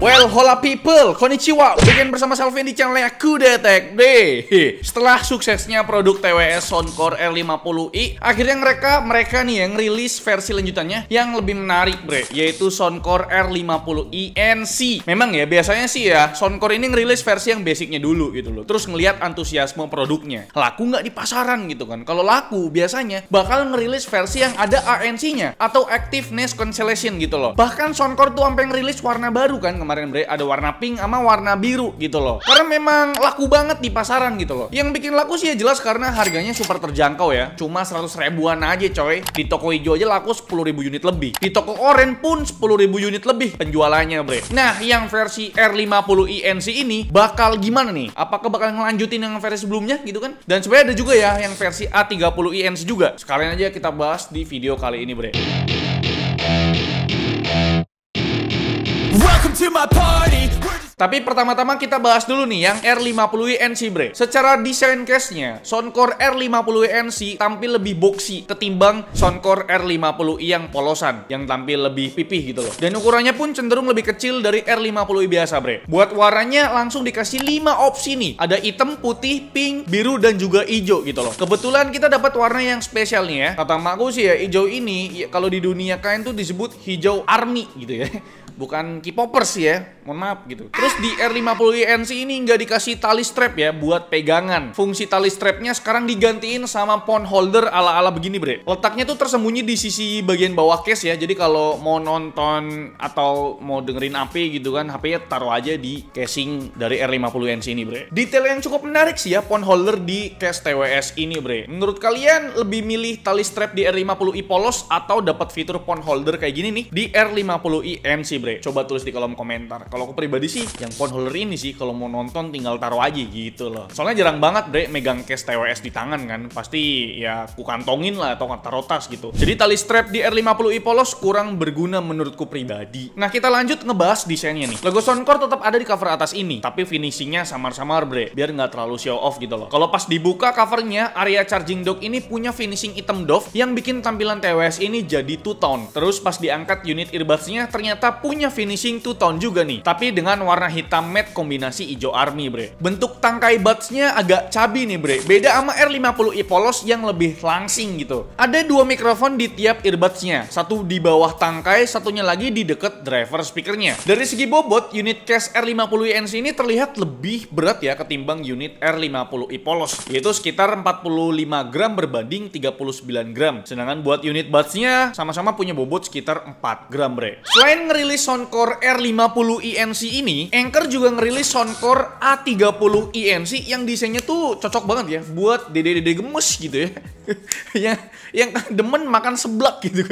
Well, hola people, konnichiwa. Bikin bersama Selvin di channel aku Detek deh. Setelah suksesnya produk TWS Soundcore R50i, akhirnya mereka nih yang rilis versi lanjutannya yang lebih menarik, bre, yaitu Soundcore R50i NC. Memang ya, biasanya sih ya, Soundcore ini ngerilis versi yang basicnya dulu gitu loh. Terus ngelihat antusiasme produknya. Laku nggak di pasaran gitu kan. Kalau laku, biasanya bakal ngerilis versi yang ada ANC-nya atau Activeness Cancellation gitu loh. Bahkan Soundcore tuh sampai ngerilis warna baru kan kemarin, bre, ada warna pink sama warna biru gitu loh. Karena memang laku banget di pasaran gitu loh. Yang bikin laku sih ya jelas karena harganya super terjangkau ya. Cuma 100 ribuan aja coy. Di toko hijau aja laku 10.000 unit lebih. Di toko oranye pun 10.000 unit lebih penjualannya, bre. Nah, yang versi R50i NC ini bakal gimana nih? Apakah bakal ngelanjutin yang versi sebelumnya gitu kan? Dan sebenarnya ada juga ya yang versi A30i NC juga. Sekalian aja kita bahas di video kali ini, bre. Tapi pertama-tama kita bahas dulu nih yang R50i NC, bre. Secara desain case-nya, Soundcore R50i NC tampil lebih boxy ketimbang Soundcore R50i yang polosan, yang tampil lebih pipih gitu loh. Dan ukurannya pun cenderung lebih kecil dari R50i biasa, bre. Buat warnanya langsung dikasih 5 opsi nih. Ada hitam, putih, pink, biru, dan juga hijau gitu loh. Kebetulan kita dapat warna yang spesial nih ya. Kata makku sih ya, hijau ini ya, kalau di dunia kain tuh disebut hijau army gitu ya. Bukan K-popers ya, mohon maaf gitu. Terus di R50i NC ini nggak dikasih tali strap ya buat pegangan. Fungsi tali strapnya sekarang digantiin sama phone holder ala-ala begini, bre. Letaknya tuh tersembunyi di sisi bagian bawah case ya. Jadi kalau mau nonton atau mau dengerin HP gitu kan, HP-nya taruh aja di casing dari R50i NC ini, bre. Detail yang cukup menarik sih ya phone holder di case TWS ini, bre. Menurut kalian lebih milih tali strap di R50i polos atau dapat fitur phone holder kayak gini nih di R50i NC, bre? Coba tulis di kolom komentar. Kalau aku pribadi sih yang phone holder ini sih kalau mau nonton tinggal taruh aja gitu loh. Soalnya jarang banget, bre, megang case TWS di tangan kan. Pasti ya aku kantongin lah atau taruh tas gitu. Jadi tali strap di R50i polos kurang berguna menurutku pribadi. Nah, kita lanjut ngebahas desainnya nih. Logo Soundcore tetap ada di cover atas ini, tapi finishingnya samar-samar, bre, biar nggak terlalu show off gitu loh. Kalau pas dibuka covernya, area charging dock ini punya finishing hitam doff yang bikin tampilan TWS ini jadi two-tone. Terus pas diangkat unit earbuds-nya ternyata punya finishing two-tone juga nih, tapi dengan warna hitam matte kombinasi hijau army, bre. Bentuk tangkai buds-nya agak cabi nih, bre. Beda sama R50i polos yang lebih langsing gitu. Ada 2 mikrofon di tiap earbuds-nya. Satu di bawah tangkai, satunya lagi di deket driver speakernya. Dari segi bobot, unit case R50i NC ini terlihat lebih berat ya ketimbang unit R50i polos, yaitu sekitar 45 gram berbanding 39 gram. Sedangkan buat unit buds-nya sama-sama punya bobot sekitar 4 gram, bre. Selain ngerilis Soundcore R50i NC ini, Anker juga ngerilis Soundcore A30i NC yang desainnya tuh cocok banget ya buat dede-dede gemes gitu ya. yang demen makan seblak gitu.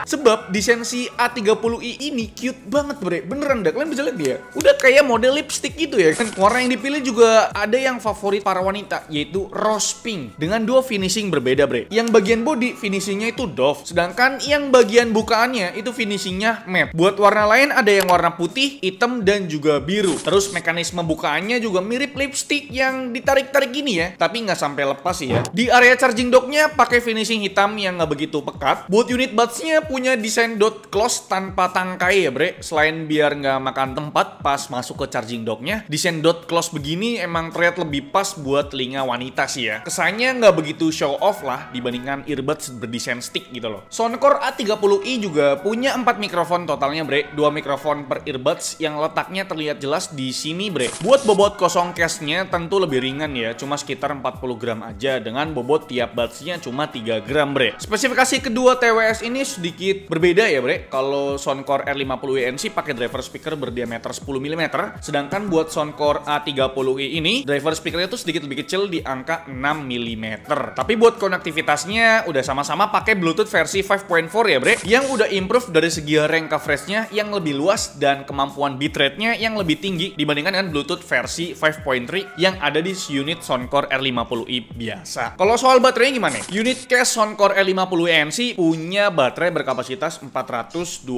Sebab desain si A30i ini cute banget, bre. Beneran dah, kalian bisa lihat dia. Udah kayak model lipstick gitu ya kan. Warna yang dipilih juga ada yang favorit para wanita, yaitu rose pink. Dengan 2 finishing berbeda, bre. Yang bagian body finishingnya itu doff, sedangkan yang bagian bukaannya itu finishingnya matte. Buat warna lain ada yang warna putih, hitam, dan juga biru. Terus mekanisme bukaannya juga mirip lipstick yang ditarik-tarik gini ya, tapi nggak sampai lepas sih ya. Di area charging docknya pakai finishing hitam yang nggak begitu pekat. Buat unit buds-nya punya desain dot close tanpa tangkai ya, bre. Selain biar nggak makan tempat pas masuk ke charging docknya, desain dot close begini emang terlihat lebih pas buat telinga wanita sih ya. Kesannya nggak begitu show off lah dibandingkan earbuds berdesain stick gitu loh. Soundcore A30i juga punya 4 mikrofon totalnya, bre. 2 mikrofon per earbuds yang letaknya terlihat jelas di sini, bre. Buat bobot kosong case-nya tentu lebih ringan ya, cuma sekitar 40 gram aja, dengan bobot tiap buds-nya cuma 3 gram, bre. Spesifikasi kedua TWS ini sedikit berbeda ya, bre. Kalau Soundcore R50i NC pakai driver speaker berdiameter 10 mm, sedangkan buat Soundcore A30i ini driver speakernya tuh sedikit lebih kecil di angka 6 mm. Tapi buat konektivitasnya udah sama-sama pakai Bluetooth versi 5.4 ya, bre, yang udah improve dari segi range coverage-nya yang lebih luas dan kemampuan bitrate-nya yang lebih tinggi dibandingkan dengan Bluetooth versi 5.3 yang ada di unit Soundcore R50i biasa. Kalau soal baterainya gimana? Unit case Soundcore R50i NC punya baterai berkapasitas kapasitas 420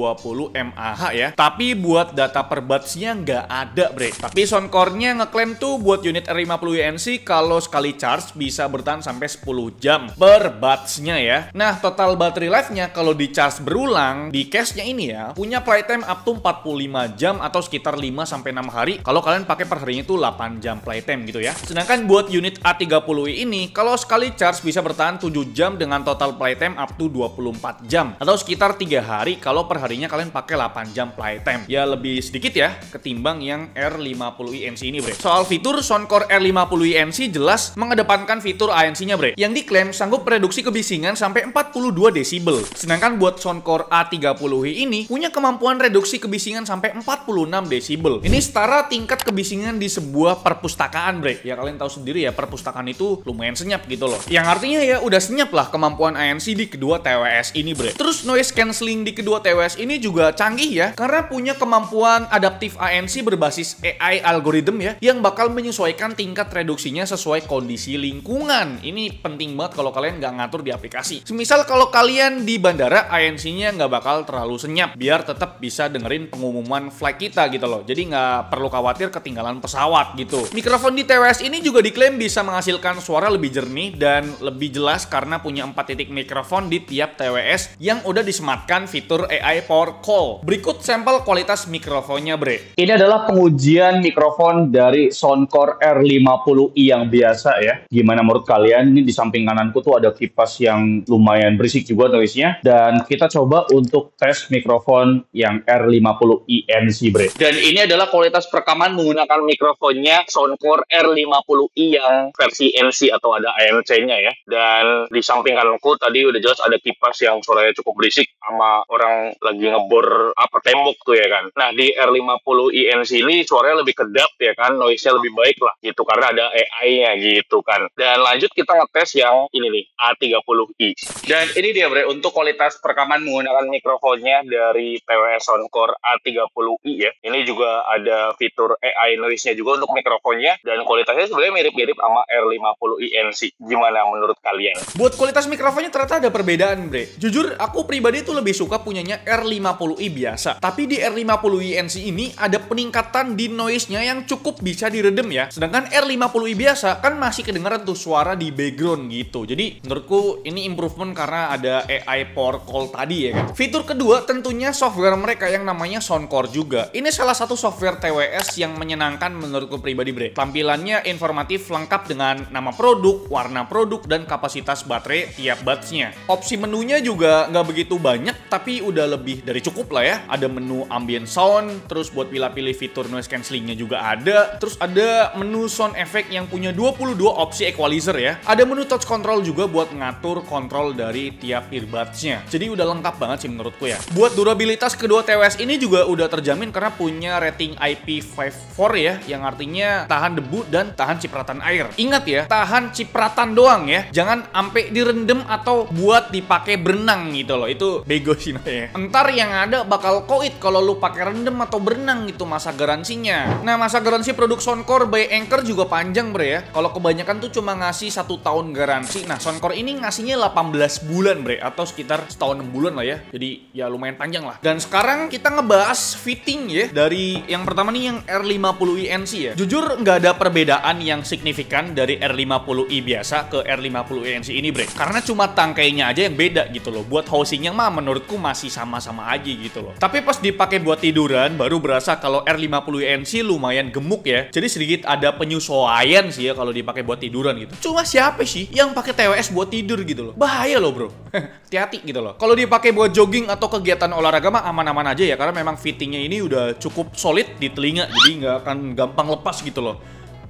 mAh ya. Tapi buat data per buds-nya nggak ada, bre. Tapi Soundcore-nya ngeklaim tuh buat unit R50 NC kalau sekali charge bisa bertahan sampai 10 jam per buds-nya ya. Nah, total battery life-nya kalau di charge berulang di case-nya ini ya, punya playtime up to 45 jam atau sekitar 5-6 hari kalau kalian pakai per harinya itu 8 jam playtime gitu ya. Sedangkan buat unit A30i ini kalau sekali charge bisa bertahan 7 jam dengan total playtime up to 24 jam atau sekitar 3 hari kalau per harinya kalian pakai 8 jam playtime. Ya lebih sedikit ya ketimbang yang R50i NC ini, bre. Soal fitur, Soundcore R50i NC jelas mengedepankan fitur ANC-nya, bre, yang diklaim sanggup reduksi kebisingan sampai 42 desibel. Sedangkan buat Soundcore A30i ini punya kemampuan reduksi kebisingan sampai 46 desibel. Ini setara tingkat kebisingan di sebuah perpustakaan, bre. Ya kalian tahu sendiri ya, perpustakaan itu lumayan senyap gitu loh. Yang artinya ya udah senyap lah kemampuan ANC di kedua TWS ini, bre. Terus noise cancelling di kedua TWS ini juga canggih ya, karena punya kemampuan adaptif ANC berbasis AI algorithm ya, yang bakal menyesuaikan tingkat reduksinya sesuai kondisi lingkungan. Ini penting banget kalau kalian nggak ngatur di aplikasi. Semisal kalau kalian di bandara, ANC-nya nggak bakal terlalu senyap, biar tetap bisa dengerin pengumuman flight kita gitu loh. Jadi nggak perlu khawatir ketinggalan pesawat gitu. Mikrofon di TWS ini juga diklaim bisa menghasilkan suara lebih jernih dan lebih jelas karena punya 4 titik mikrofon di tiap TWS yang udah disematkan fitur AI Power Call. Berikut sampel kualitas mikrofonnya, bre. Ini adalah pengujian mikrofon dari Soundcore R50i yang biasa ya. Gimana menurut kalian? Ini di samping kananku tuh ada kipas yang lumayan berisik juga noise-nya. Dan kita coba untuk tes mikrofon yang R50i NC, bre. Dan ini adalah kualitas perekaman menggunakan mikrofonnya Soundcore R50i yang versi NC atau ada ANC-nya ya. Dan di samping kananku tadi udah jelas ada kipas yang suaranya cukup berisik sama orang lagi ngebor tembok tuh ya kan. Nah di R50i NC ini suaranya lebih kedap ya kan, noise-nya lebih baik lah gitu karena ada AI-nya gitu kan. Dan lanjut kita ngetes yang ini nih, A30i. Dan ini dia, bre, untuk kualitas perekaman menggunakan mikrofonnya dari TWS Soundcore A30i ya. Ini juga ada fitur AI noise-nya juga untuk mikrofonnya dan kualitasnya sebenarnya mirip-mirip sama R50i NC. Gimana menurut kalian? Buat kualitas mikrofonnya ternyata ada perbedaan, bre. Jujur, aku pribadi tuh lebih suka punyanya R50i biasa. Tapi di R50i NC ini ada peningkatan di noise-nya yang cukup bisa diredem ya. Sedangkan R50i biasa kan masih kedengaran tuh suara di background gitu. Jadi menurutku ini improvement karena ada AI Power Call tadi ya kan. Fitur kedua tentunya software mereka yang namanya Soundcore juga. Ini salah satu software TWS yang menyenangkan menurutku pribadi, bre. Tampilannya informatif lengkap dengan nama produk, warna produk, dan kapasitas baterai tiap buds-nya. Opsi menunya juga nggak begitu banyak, tapi udah lebih dari cukup lah ya. Ada menu ambient sound, terus buat pilih-pilih fitur noise cancellingnya juga ada. Terus ada menu sound effect yang punya 22 opsi equalizer ya. Ada menu touch control juga buat ngatur kontrol dari tiap earbuds-nya. Jadi udah lengkap banget sih menurutku ya. Buat durabilitas kedua TWS ini juga udah terjamin karena punya rating IP54 ya, yang artinya tahan debu dan tahan cipratan air. Ingat ya, tahan cipratan doang ya. Jangan sampai direndam atau buat dipakai berenang gitu loh. Itu bego sih ya. Entar yang ada bakal koit kalau lu pakai rendem atau berenang gitu masa garansinya. Nah, masa garansi produk Soundcore by Anker juga panjang, bre ya. Kalau kebanyakan tuh cuma ngasih 1 tahun garansi. Nah, Soundcore ini ngasihnya 18 bulan, bre, atau sekitar setahun 6 bulan lah ya. Jadi ya lumayan panjang lah. Dan sekarang kita ngebahas fitting ya. Dari yang pertama nih yang R50i NC ya. Jujur nggak ada perbedaan yang signifikan dari R50i biasa ke R50i NC ini, bre. Karena cuma tangkainya aja yang beda gitu loh. Buat housingnya mah menurutku masih sama-sama aja gitu loh. Tapi pas dipakai buat tiduran baru berasa kalau R50i NC lumayan gemuk ya. Jadi sedikit ada penyesuaian sih ya kalau dipakai buat tiduran gitu. Cuma siapa sih yang pakai TWS buat tidur gitu loh? Bahaya loh, bro. Hati-hati gitu loh. Kalau dipakai buat jogging atau kegiatan olahraga mah aman-aman aja ya, karena memang fittingnya ini udah cukup solid di telinga, jadi nggak akan gampang lepas gitu loh.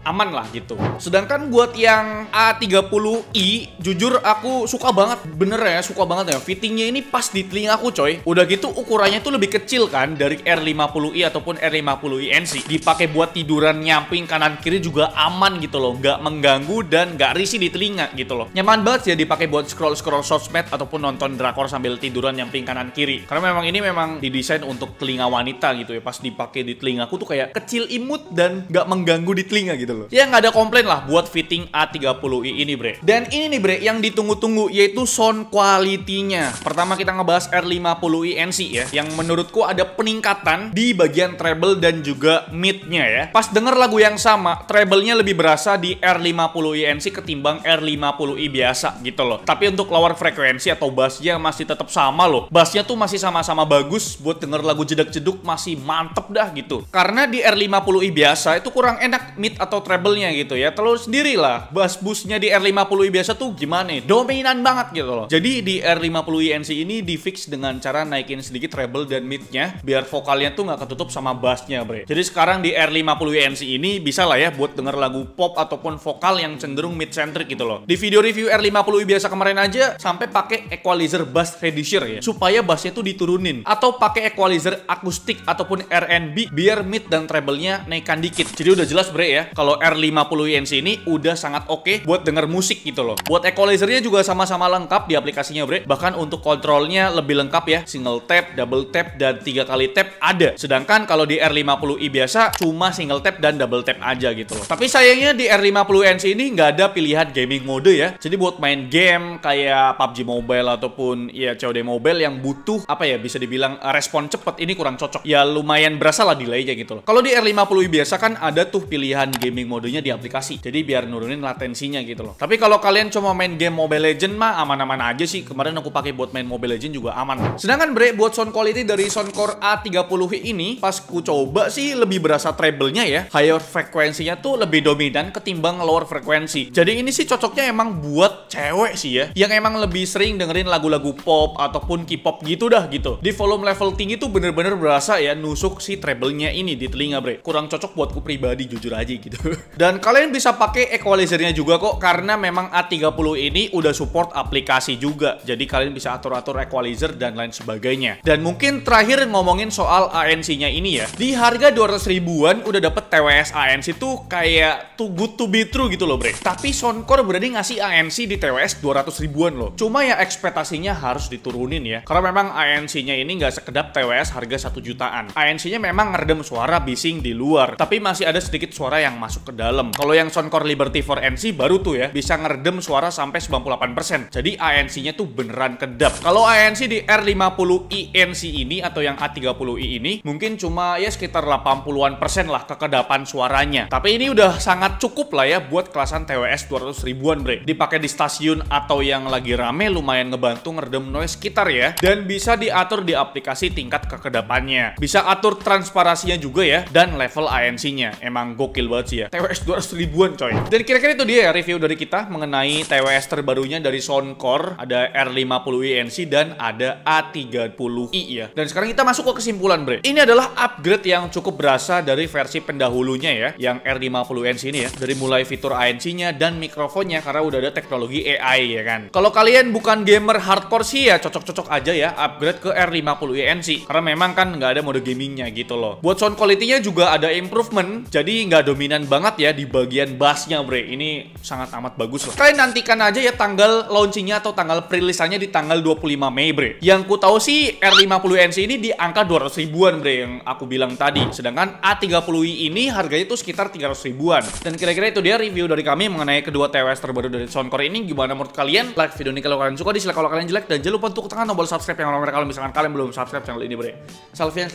Aman lah gitu. Sedangkan buat yang A30i, jujur aku suka banget, bener ya, suka banget ya. Fittingnya ini pas di telinga aku, coy. Udah gitu ukurannya tuh lebih kecil kan dari R50i ataupun R50i NC. Dipakai buat tiduran nyamping kanan kiri juga aman gitu loh, nggak mengganggu dan nggak risih di telinga gitu loh. Nyaman banget sih ya dipakai buat scroll sosmed ataupun nonton drakor sambil tiduran nyamping kanan kiri. Karena memang ini memang didesain untuk telinga wanita gitu ya. Pas dipakai di telingaku tuh kayak kecil imut dan nggak mengganggu di telinga gitu. loh. Ya nggak ada komplain lah buat fitting A30i ini bre. Dan ini nih bre yang ditunggu-tunggu, yaitu sound quality-nya. Pertama kita ngebahas R50i NC ya, yang menurutku ada peningkatan di bagian treble dan juga mid-nya ya. Pas denger lagu yang sama, treble-nya lebih berasa di R50i NC ketimbang R50i biasa gitu loh. Tapi untuk lower frekuensi atau bass-nya masih tetap sama loh. Bass-nya tuh masih sama-sama bagus, buat denger lagu jedak-jeduk masih mantep dah gitu. Karena di R50i biasa itu kurang enak mid atau treble-nya gitu ya. Terus sendiri lah, bass boost-nya di R50i biasa tuh gimana nih? Dominan banget gitu loh. Jadi di R50i NC ini di fix dengan cara naikin sedikit treble dan mid-nya biar vokalnya tuh nggak ketutup sama bass-nya bre. Jadi sekarang di R50i NC ini bisa lah ya buat denger lagu pop ataupun vokal yang cenderung mid-centric gitu loh. Di video review R50i biasa kemarin aja sampai pakai equalizer bass reducer ya, supaya bassnya tuh diturunin, atau pakai equalizer akustik ataupun R&B biar mid dan treble-nya naikkan dikit. Jadi udah jelas bre ya, kalau R50i NC ini udah sangat oke buat denger musik gitu loh. Buat equalizernya juga sama-sama lengkap di aplikasinya bre. Bahkan untuk kontrolnya lebih lengkap ya, single tap, double tap, dan 3 kali tap ada. Sedangkan kalau di R50i biasa cuma single tap dan double tap aja gitu loh. Tapi sayangnya di R50i NC ini nggak ada pilihan gaming mode ya. Jadi buat main game kayak PUBG Mobile ataupun ya COD Mobile yang butuh apa ya, bisa dibilang respon cepet, ini kurang cocok. Ya lumayan berasa lah delay-nya gitu loh. Kalau di R50i biasa kan ada tuh pilihan gaming modenya di aplikasi. Jadi biar nurunin latensinya gitu loh. Tapi kalau kalian cuma main game Mobile Legend mah aman-aman aja sih. Kemarin aku pakai buat main Mobile Legend juga aman. Sedangkan bre buat sound quality dari Soundcore A30i ini pas ku coba sih lebih berasa treble-nya ya. Higher frekuensinya tuh lebih dominan ketimbang lower frekuensi. Jadi ini sih cocoknya emang buat cewek sih ya, yang emang lebih sering dengerin lagu-lagu pop ataupun K-pop gitu dah gitu. Di volume level tinggi tuh bener-bener berasa ya nusuk si treble-nya ini di telinga bre. Kurang cocok buatku pribadi jujur aja gitu. Dan kalian bisa pakai equalizer-nya juga kok, karena memang A30 ini udah support aplikasi juga. Jadi kalian bisa atur-atur equalizer dan lain sebagainya. Dan mungkin terakhir ngomongin soal ANC-nya ini ya. Di harga 200 ribuan udah dapet TWS ANC tuh kayak too good to be true gitu loh bre. Tapi Soundcore berani ngasih ANC di TWS 200 ribuan loh. Cuma ya ekspektasinya harus diturunin ya. Karena memang ANC-nya ini nggak sekedap TWS harga 1 jutaan. ANC-nya memang ngeredam suara bising di luar, tapi masih ada sedikit suara yang masuk ke dalam. Kalau yang Soundcore Liberty 4 NC baru tuh ya, bisa ngeredam suara sampai 98%. Jadi ANC-nya tuh beneran kedap. Kalau ANC di R50i NC ini atau yang A30i ini mungkin cuma ya sekitar 80-an% lah kekedapan suaranya. Tapi ini udah sangat cukup lah ya buat kelasan TWS 200 ribuan bre. Dipakai di stasiun atau yang lagi rame lumayan ngebantu ngeredam noise sekitar ya. Dan bisa diatur di aplikasi tingkat kekedapannya. Bisa atur transparasinya juga ya, dan level ANC-nya. Emang gokil banget sih ya. TWS 200 ribuan coy. Dan kira-kira itu dia ya review dari kita mengenai TWS terbarunya dari Soundcore. Ada R50i NC dan ada A30i ya. Dan sekarang kita masuk ke kesimpulan bre. Ini adalah upgrade yang cukup berasa dari versi pendahulunya ya, yang R50i NC ini ya. Dari mulai fitur ANC-nya dan mikrofonnya, karena udah ada teknologi AI ya kan. Kalau kalian bukan gamer hardcore sih ya cocok-cocok aja ya upgrade ke R50i NC. Karena memang kan nggak ada mode gamingnya gitu loh. Buat sound quality-nya juga ada improvement, jadi nggak dominan banget ya di bagian bass-nya bre. Ini sangat amat bagus lah. Kalian nantikan aja ya tanggal launchingnya atau tanggal perilisannya di tanggal 25 Mei bre. Yang ku tahu sih R50i NC ini di angka 200 ribuan bre yang aku bilang tadi. Sedangkan A30i ini harganya tuh sekitar 300 ribuan. Dan kira-kira itu dia review dari kami mengenai kedua TWS terbaru dari Soundcore ini. Gimana menurut kalian? Like video ini kalau kalian suka, dislike kalau kalian jelek, dan jangan lupa untuk tekan tombol subscribe yang nomor kalau misalkan kalian belum subscribe channel ini bre. Salvian,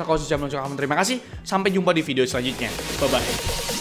terima kasih. Sampai jumpa di video selanjutnya. Bye bye.